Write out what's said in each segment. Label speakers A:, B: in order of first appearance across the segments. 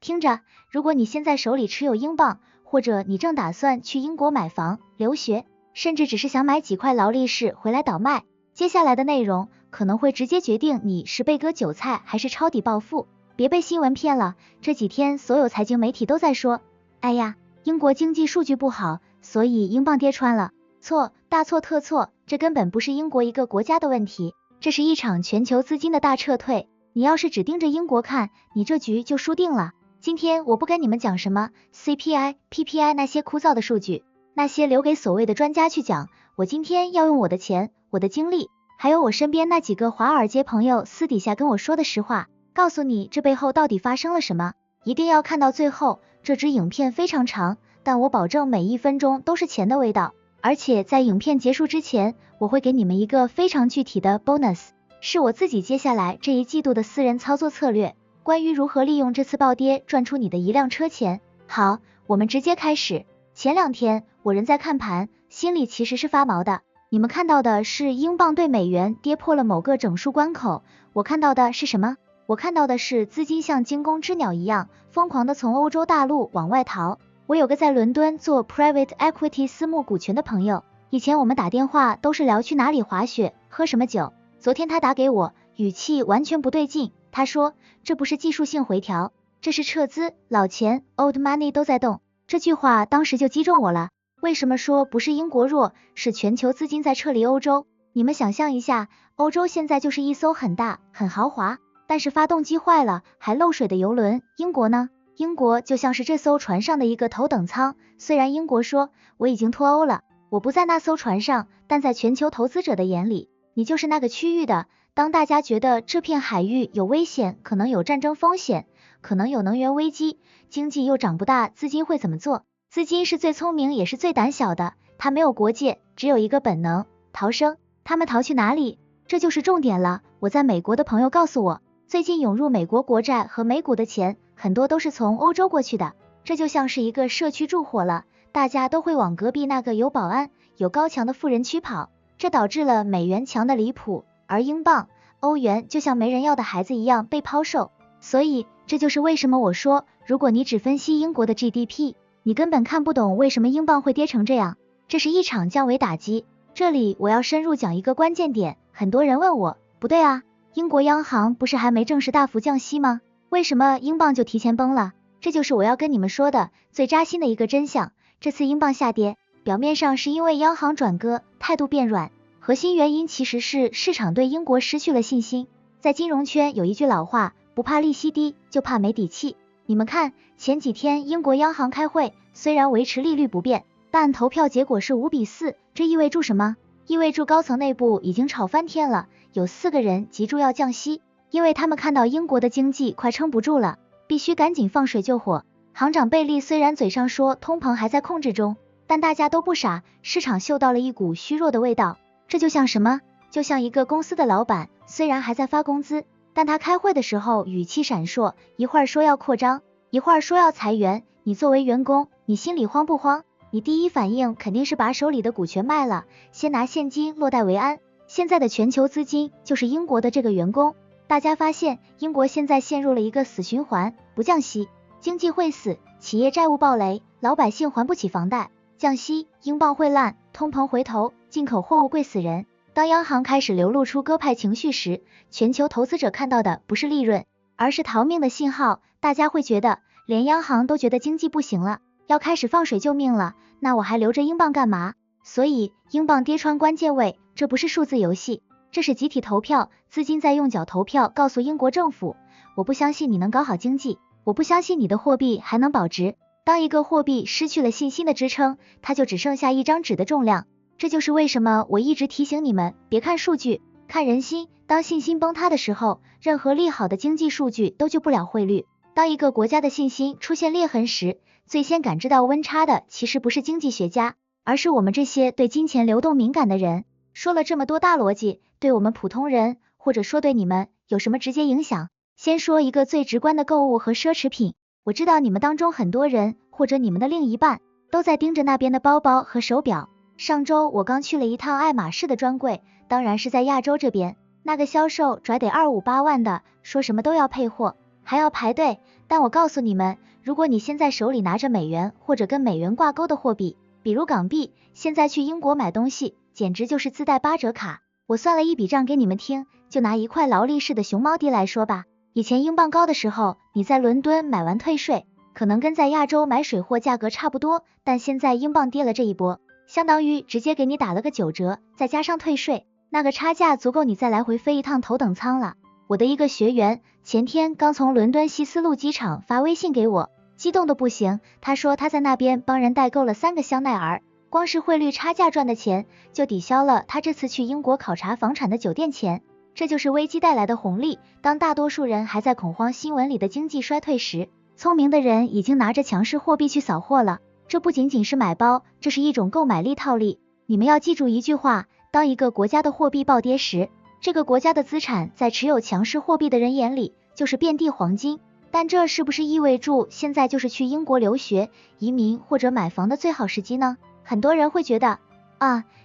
A: 听着，如果你现在手里持有英镑，或者你正打算去英国买房、留学，甚至只是想买几块劳力士回来倒卖，接下来的内容可能会直接决定你是被割韭菜还是抄底暴富。别被新闻骗了，这几天所有财经媒体都在说，哎呀，英国经济数据不好，所以英镑跌穿了。错，大错特错，这根本不是英国一个国家的问题，这是一场全球资金的大撤退。你要是只盯着英国看，你这局就输定了。今天我不跟你们讲什么 CPI、PPI 那些枯燥的数据，那些留给所谓的专家去讲。我今天要用我的钱、我的精力，还有我身边那几个华尔街朋友私底下跟我说的实话，告诉你这背后到底发生了什么。一定要看到最后，这支影片非常长，但我保证每1分钟都是钱的味道。而且在影片结束之前，我会给你们一个非常具体的 bonus， 是我自己接下来这一季度的私人操作策略，关于如何利用这次暴跌赚出你的一辆车钱。好，我们直接开始。前2天我人在看盘，心里其实是发毛的。你们看到的是英镑对美元跌破了某个整数关口，我看到的是什么？我看到的是资金像惊弓之鸟一样疯狂的从欧洲大陆往外逃。我有个在伦敦做 private equity 私募股权的朋友，以前我们打电话都是聊去哪里滑雪，喝什么酒。昨天他打给我，语气完全不对劲，他说这不是技术性回调，这是撤资，老钱 old money 都在动。这句话当时就击中我了。为什么说不是英国弱，是全球资金在撤离欧洲？你们想象一下，欧洲现在就是一艘很大很豪华，但是发动机坏了还漏水的游轮，英国呢？英国就像是这艘船上的一个头等舱，虽然英国说我已经脱欧了，我不在那艘船上，但在全球投资者的眼里，你就是那个区域的。当大家觉得这片海域有危险，可能有战争风险，可能有能源危机，经济又长不大，资金会怎么做？资金是最聪明也是最胆小的，它没有国界，只有一个本能，逃生。他们逃去哪里？这就是重点了。我在美国的朋友告诉我，最近涌入美国国债和美股的钱很多都是从欧洲过去的，这就像是一个社区住火了，大家都会往隔壁那个有保安、有高墙的富人区跑，这导致了美元强的离谱，而英镑、欧元就像没人要的孩子一样被抛售。所以这就是为什么我说，如果你只分析英国的 GDP， 你根本看不懂为什么英镑会跌成这样，这是一场降维打击。这里我要深入讲一个关键点，很多人问我，不对啊，英国央行不是还没正式大幅降息吗？为什么英镑就提前崩了？这就是我要跟你们说的最扎心的一个真相。这次英镑下跌，表面上是因为央行转鸽，态度变软，核心原因其实是市场对英国失去了信心。在金融圈有一句老话，不怕利息低，就怕没底气。你们看，前几天英国央行开会，虽然维持利率不变，但投票结果是5-4，这意味着什么？意味着高层内部已经吵翻天了，有4个人急住要降息，因为他们看到英国的经济快撑不住了，必须赶紧放水救火。行长贝利虽然嘴上说通膨还在控制中，但大家都不傻，市场嗅到了一股虚弱的味道。这就像什么？就像一个公司的老板，虽然还在发工资，但他开会的时候语气闪烁，一会儿说要扩张，一会儿说要裁员。你作为员工，你心里慌不慌？你第一反应肯定是把手里的股权卖了，先拿现金落袋为安。现在的全球资金就是英国的这个员工。大家发现英国现在陷入了一个死循环，不降息，经济会死，企业债务暴雷，老百姓还不起房贷；降息，英镑会烂，通膨回头，进口货物贵死人。当央行开始流露出鸽派情绪时，全球投资者看到的不是利润，而是逃命的信号。大家会觉得，连央行都觉得经济不行了，要开始放水救命了，那我还留着英镑干嘛？所以英镑跌穿关键位，这不是数字游戏，这是集体投票，资金在用脚投票，告诉英国政府，我不相信你能搞好经济，我不相信你的货币还能保值。当一个货币失去了信心的支撑，它就只剩下一张纸的重量。这就是为什么我一直提醒你们，别看数据，看人心。当信心崩塌的时候，任何利好的经济数据都救不了汇率。当一个国家的信心出现裂痕时，最先感知到温差的其实不是经济学家，而是我们这些对金钱流动敏感的人。说了这么多大逻辑，对我们普通人，或者说对你们，有什么直接影响？先说一个最直观的购物和奢侈品。我知道你们当中很多人，或者你们的另一半，都在盯着那边的包包和手表。上周我刚去了一趟爱马仕的专柜，当然是在亚洲这边，那个销售拽得258万的，说什么都要配货，还要排队。但我告诉你们，如果你现在手里拿着美元或者跟美元挂钩的货币，比如港币，现在去英国买东西，简直就是自带8折卡。我算了一笔账给你们听，就拿1块劳力士的熊猫迪来说吧。以前英镑高的时候，你在伦敦买完退税，可能跟在亚洲买水货价格差不多，但现在英镑跌了这一波，相当于直接给你打了个9折，再加上退税，那个差价足够你再来回飞一趟头等舱了。我的一个学员前天刚从伦敦希斯路机场发微信给我，激动的不行，他说他在那边帮人代购了3个香奈儿，光是汇率差价赚的钱就抵消了他这次去英国考察房产的酒店钱。这就是危机带来的红利，当大多数人还在恐慌新闻里的经济衰退时，聪明的人已经拿着强势货币去扫货了。这不仅仅是买包，这是一种购买力套利。你们要记住一句话，当一个国家的货币暴跌时，这个国家的资产在持有强势货币的人眼里就是遍地黄金。但这是不是意味着现在就是去英国留学、移民或者买房的最好时机呢？很多人会觉得，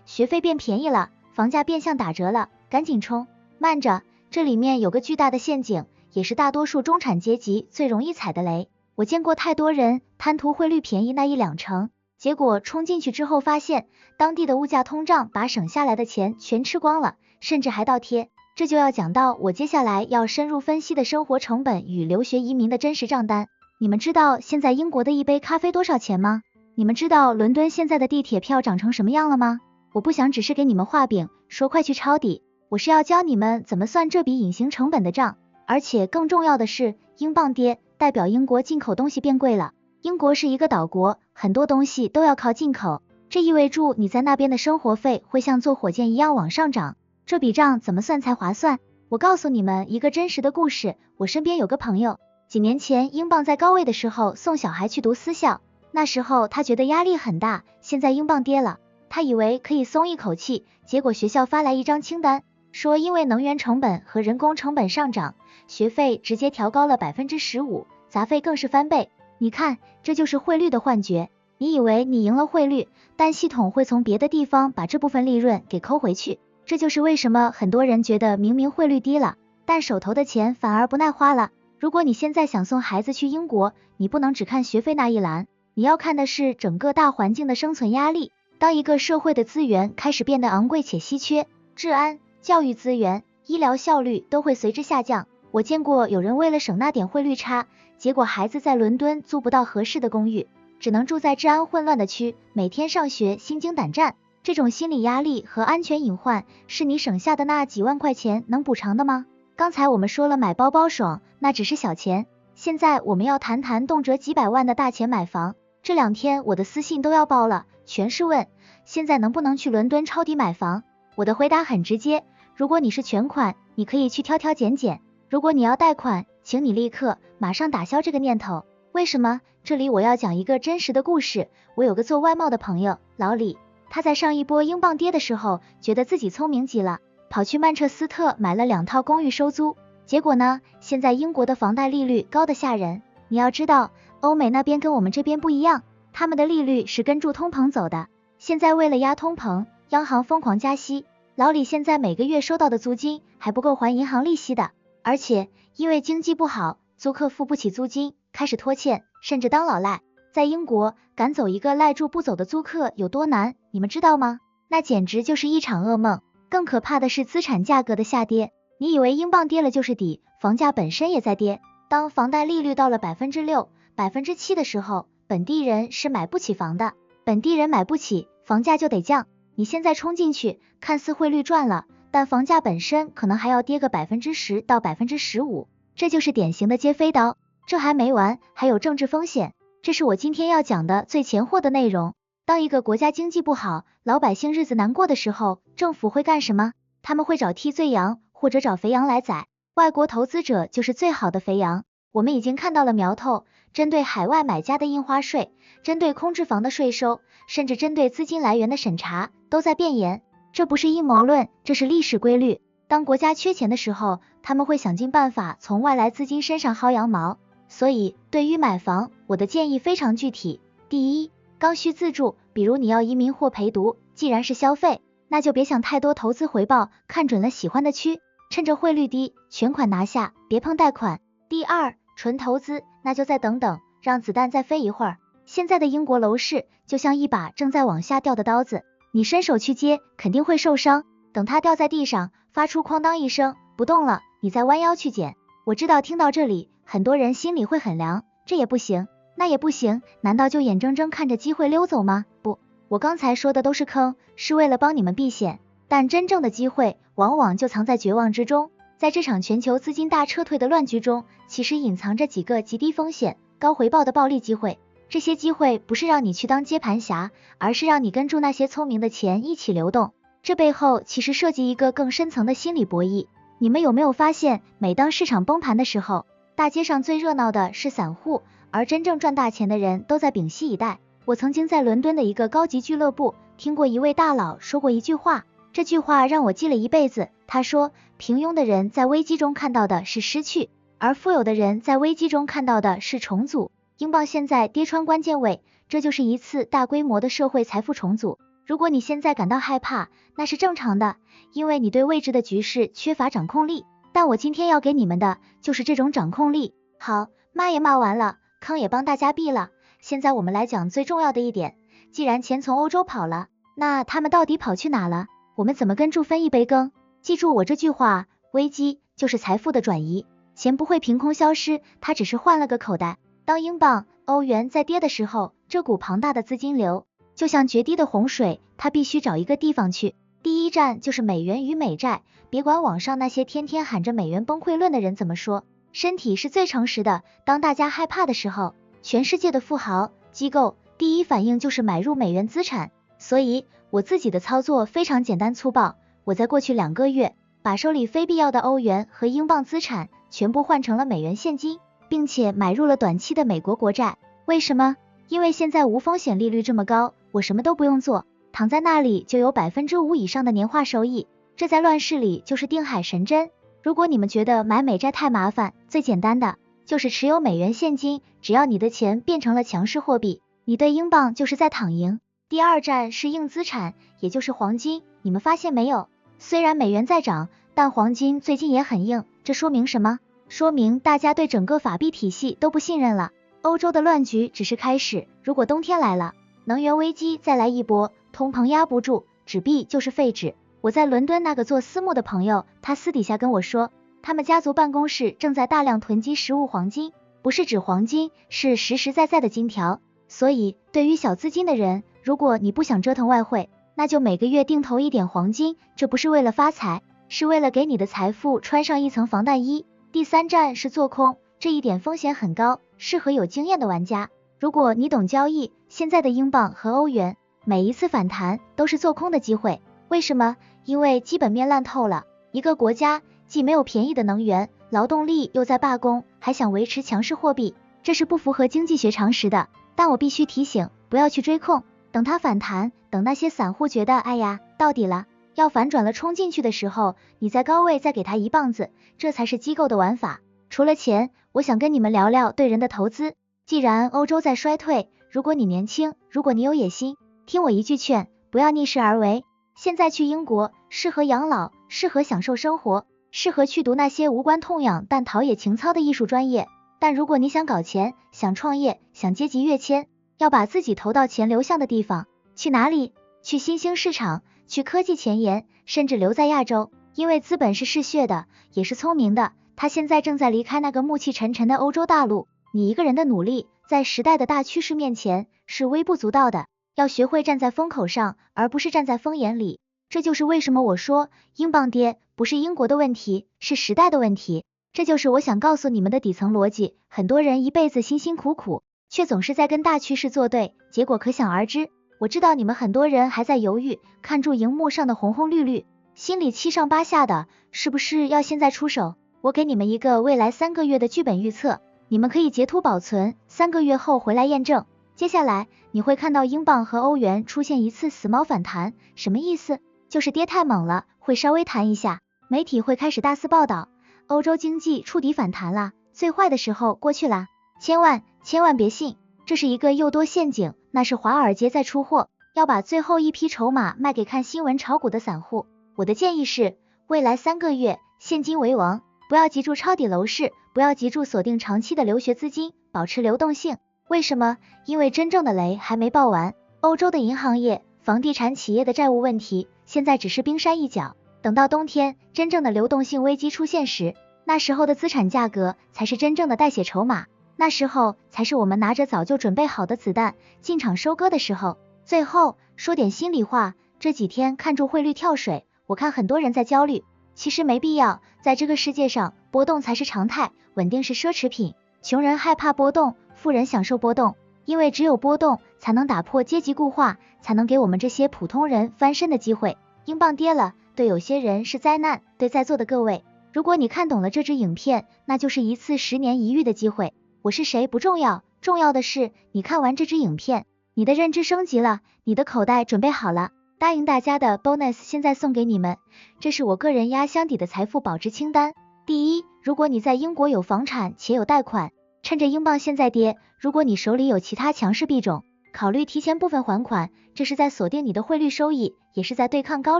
A: 学费变便宜了，房价变相打折了，赶紧冲。慢着，这里面有个巨大的陷阱，也是大多数中产阶级最容易踩的雷。我见过太多人贪图汇率便宜那1-2成，结果冲进去之后发现，当地的物价通胀把省下来的钱全吃光了，甚至还倒贴。这就要讲到我接下来要深入分析的生活成本与留学移民的真实账单。你们知道现在英国的一杯咖啡多少钱吗？你们知道伦敦现在的地铁票涨成什么样了吗？我不想只是给你们画饼，说快去抄底。我是要教你们怎么算这笔隐形成本的账，而且更重要的是，英镑跌代表英国进口东西变贵了。英国是一个岛国，很多东西都要靠进口，这意味着你在那边的生活费会像坐火箭一样往上涨。这笔账怎么算才划算？我告诉你们一个真实的故事，我身边有个朋友，几年前英镑在高位的时候送小孩去读私校，那时候他觉得压力很大，现在英镑跌了，他以为可以松一口气，结果学校发来一张清单，说因为能源成本和人工成本上涨，学费直接调高了 15%， 杂费更是翻倍。你看，这就是汇率的幻觉，你以为你赢了汇率，但系统会从别的地方把这部分利润给抠回去。这就是为什么很多人觉得明明汇率低了，但手头的钱反而不耐花了。如果你现在想送孩子去英国，你不能只看学费那一栏，你要看的是整个大环境的生存压力。当一个社会的资源开始变得昂贵且稀缺，治安、教育资源、医疗效率都会随之下降。我见过有人为了省那点汇率差，结果孩子在伦敦租不到合适的公寓，只能住在治安混乱的区，每天上学心惊胆战。这种心理压力和安全隐患是你省下的那几万块钱能补偿的吗？刚才我们说了买包包爽，那只是小钱，现在我们要谈谈动辄几百万的大钱买房。这2天我的私信都要爆了，全是问现在能不能去伦敦抄底买房。我的回答很直接，如果你是全款，你可以去挑挑拣拣，如果你要贷款，请你立刻马上打消这个念头。为什么？这里我要讲一个真实的故事。我有个做外贸的朋友老李，他在上一波英镑跌的时候，觉得自己聪明极了，跑去曼彻斯特买了2套公寓收租。结果呢，现在英国的房贷利率高得吓人。你要知道，欧美那边跟我们这边不一样，他们的利率是跟住通膨走的。现在为了压通膨，央行疯狂加息，老李现在每个月收到的租金还不够还银行利息的，而且因为经济不好，租客付不起租金，开始拖欠，甚至当老赖。在英国，赶走一个赖住不走的租客有多难，你们知道吗？那简直就是一场噩梦。更可怕的是资产价格的下跌。你以为英镑跌了就是底，房价本身也在跌。当房贷利率到了 6%、7% 的时候，本地人是买不起房的。本地人买不起，房价就得降。你现在冲进去，看似汇率赚了，但房价本身可能还要跌个 10%到 15%， 这就是典型的接飞刀。这还没完，还有政治风险。这是我今天要讲的最前货的内容。当一个国家经济不好，老百姓日子难过的时候，政府会干什么？他们会找替罪羊，或者找肥羊来宰。外国投资者就是最好的肥羊。我们已经看到了苗头，针对海外买家的印花税，针对空置房的税收，甚至针对资金来源的审查，都在变严。这不是阴谋论，这是历史规律。当国家缺钱的时候，他们会想尽办法从外来资金身上薅羊毛。所以，对于买房，我的建议非常具体。第一，刚需自住，比如你要移民或陪读，既然是消费，那就别想太多投资回报，看准了喜欢的区，趁着汇率低，全款拿下，别碰贷款。第二，纯投资，那就再等等，让子弹再飞一会儿。现在的英国楼市就像一把正在往下掉的刀子，你伸手去接肯定会受伤，等它掉在地上，发出哐当一声，不动了，你再弯腰去捡。我知道听到这里，很多人心里会很凉，这也不行，那也不行，难道就眼睁睁看着机会溜走吗？不，我刚才说的都是坑，是为了帮你们避险，但真正的机会往往就藏在绝望之中。在这场全球资金大撤退的乱局中，其实隐藏着几个极低风险、高回报的暴利机会。这些机会不是让你去当接盘侠，而是让你跟住那些聪明的钱一起流动。这背后其实涉及一个更深层的心理博弈。你们有没有发现，每当市场崩盘的时候，大街上最热闹的是散户，而真正赚大钱的人都在屏息以待。我曾经在伦敦的一个高级俱乐部听过一位大佬说过一句话，这句话让我记了一辈子。他说，平庸的人在危机中看到的是失去，而富有的人在危机中看到的是重组。英镑现在跌穿关键位，这就是一次大规模的社会财富重组。如果你现在感到害怕，那是正常的，因为你对未知的局势缺乏掌控力。但我今天要给你们的就是这种掌控力。好，骂也骂完了，坑也帮大家避了，现在我们来讲最重要的一点，既然钱从欧洲跑了，那他们到底跑去哪了？我们怎么跟住分一杯羹？记住我这句话，危机就是财富的转移，钱不会凭空消失，它只是换了个口袋。当英镑、欧元在跌的时候，这股庞大的资金流就像决堤的洪水，它必须找一个地方去。第一站就是美元与美债，别管网上那些天天喊着美元崩溃论的人怎么说，身体是最诚实的。当大家害怕的时候，全世界的富豪、机构第一反应就是买入美元资产。所以我自己的操作非常简单粗暴，我在过去2个月把手里非必要的欧元和英镑资产全部换成了美元现金，并且买入了短期的美国国债。为什么？因为现在无风险利率这么高，我什么都不用做，躺在那里就有5%以上的年化收益，这在乱世里就是定海神针。如果你们觉得买美债太麻烦，最简单的就是持有美元现金，只要你的钱变成了强势货币，你对英镑就是在躺赢。第二站是硬资产，也就是黄金。你们发现没有？虽然美元在涨，但黄金最近也很硬，这说明什么？说明大家对整个法币体系都不信任了。欧洲的乱局只是开始，如果冬天来了，能源危机再来一波，通膨压不住，纸币就是废纸。我在伦敦那个做私募的朋友，他私底下跟我说，他们家族办公室正在大量囤积实物黄金，不是指黄金，是实实在在的金条。所以对于小资金的人，如果你不想折腾外汇，那就每个月定投一点黄金，这不是为了发财，是为了给你的财富穿上一层防弹衣。第三站是做空，这一点风险很高，适合有经验的玩家。如果你懂交易，现在的英镑和欧元，每一次反弹都是做空的机会。为什么？因为基本面烂透了，一个国家既没有便宜的能源，劳动力又在罢工，还想维持强势货币，这是不符合经济学常识的。但我必须提醒，不要去追空，等它反弹，等那些散户觉得哎呀到底了，要反转了冲进去的时候，你在高位再给他一棒子，这才是机构的玩法。除了钱，我想跟你们聊聊对人的投资。既然欧洲在衰退，如果你年轻，如果你有野心，听我一句劝，不要逆势而为。现在去英国，适合养老，适合享受生活，适合去读那些无关痛痒但陶冶情操的艺术专业。但如果你想搞钱，想创业，想阶级跃迁，要把自己投到钱流向的地方，去哪里？去新兴市场，去科技前沿，甚至留在亚洲，因为资本是嗜血的，也是聪明的，他现在正在离开那个暮气沉沉的欧洲大陆。你一个人的努力，在时代的大趋势面前是微不足道的，要学会站在风口上，而不是站在风眼里。这就是为什么我说，英镑跌不是英国的问题，是时代的问题。这就是我想告诉你们的底层逻辑。很多人一辈子辛辛苦苦，却总是在跟大趋势作对，结果可想而知。我知道你们很多人还在犹豫，看住荧幕上的红红绿绿，心里七上八下的，是不是要现在出手？我给你们一个未来3个月的剧本预测，你们可以截图保存，3个月后回来验证。接下来你会看到英镑和欧元出现一次死猫反弹，什么意思？就是跌太猛了，会稍微弹一下，媒体会开始大肆报道，欧洲经济触底反弹啦，最坏的时候过去啦。千万别信，这是一个诱多陷阱，那是华尔街在出货，要把最后一批筹码卖给看新闻炒股的散户。我的建议是，未来3个月现金为王，不要急住抄底楼市，不要急住锁定长期的留学资金，保持流动性。为什么？因为真正的雷还没爆完。欧洲的银行业、房地产企业的债务问题，现在只是冰山一角。等到冬天，真正的流动性危机出现时，那时候的资产价格才是真正的带血筹码，那时候才是我们拿着早就准备好的子弹进场收割的时候。最后说点心里话，这几天看住汇率跳水，我看很多人在焦虑，其实没必要。在这个世界上，波动才是常态，稳定是奢侈品。穷人害怕波动，富人享受波动，因为只有波动才能打破阶级固化，才能给我们这些普通人翻身的机会。英镑跌了，对有些人是灾难，对在座的各位，如果你看懂了这支影片，那就是一次10年一遇的机会。我是谁不重要，重要的是你看完这支影片，你的认知升级了，你的口袋准备好了。答应大家的 bonus 现在送给你们，这是我个人压箱底的财富保值清单。第一，如果你在英国有房产且有贷款，趁着英镑现在跌，如果你手里有其他强势币种，考虑提前部分还款，这是在锁定你的汇率收益，也是在对抗高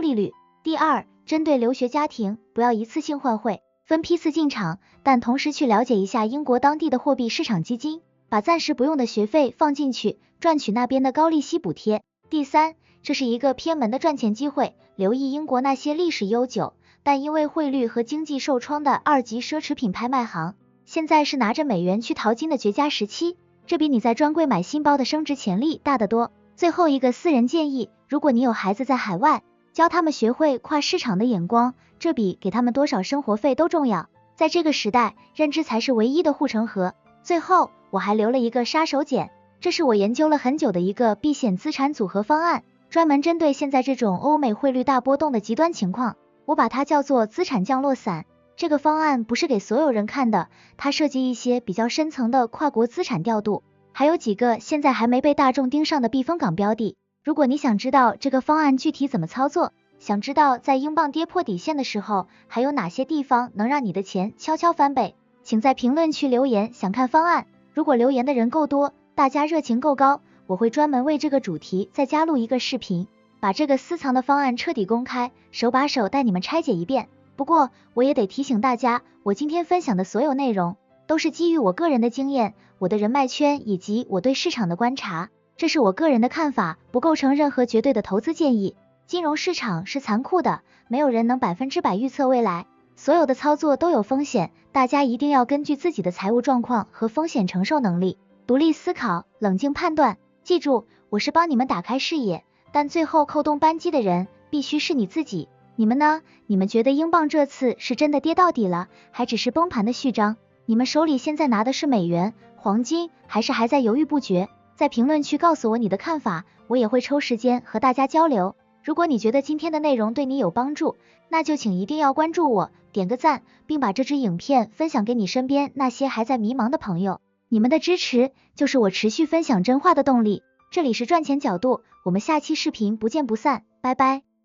A: 利率。第二，针对留学家庭，不要一次性换汇，分批次进场，但同时去了解一下英国当地的货币市场基金，把暂时不用的学费放进去，赚取那边的高利息补贴。第三，这是一个偏门的赚钱机会，留意英国那些历史悠久，但因为汇率和经济受创的2级奢侈品拍卖行，现在是拿着美元去淘金的绝佳时期，这比你在专柜买新包的升值潜力大得多。最后一个私人建议，如果你有孩子在海外，教他们学会跨市场的眼光，这比给他们多少生活费都重要。在这个时代，认知才是唯一的护城河。最后，我还留了一个杀手锏，这是我研究了很久的一个避险资产组合方案，专门针对现在这种欧美汇率大波动的极端情况，我把它叫做资产降落伞。这个方案不是给所有人看的，它涉及一些比较深层的跨国资产调度，还有几个现在还没被大众盯上的避风港标的。如果你想知道这个方案具体怎么操作，想知道在英镑跌破底线的时候，还有哪些地方能让你的钱悄悄翻倍，请在评论区留言想看方案。如果留言的人够多，大家热情够高，我会专门为这个主题再加录一个视频，把这个私藏的方案彻底公开，手把手带你们拆解一遍。不过我也得提醒大家，我今天分享的所有内容都是基于我个人的经验、我的人脉圈以及我对市场的观察，这是我个人的看法，不构成任何绝对的投资建议。金融市场是残酷的，没有人能100%预测未来，所有的操作都有风险，大家一定要根据自己的财务状况和风险承受能力，独立思考，冷静判断。记住，我是帮你们打开视野，但最后扣动扳机的人必须是你自己。你们呢？你们觉得英镑这次是真的跌到底了，还只是崩盘的序章？你们手里现在拿的是美元、黄金，还是还在犹豫不决？在评论区告诉我你的看法，我也会抽时间和大家交流。如果你觉得今天的内容对你有帮助，那就请一定要关注我，点个赞，并把这支影片分享给你身边那些还在迷茫的朋友。你们的支持就是我持续分享真话的动力。这里是赚钱角度，我们下期视频不见不散，拜拜。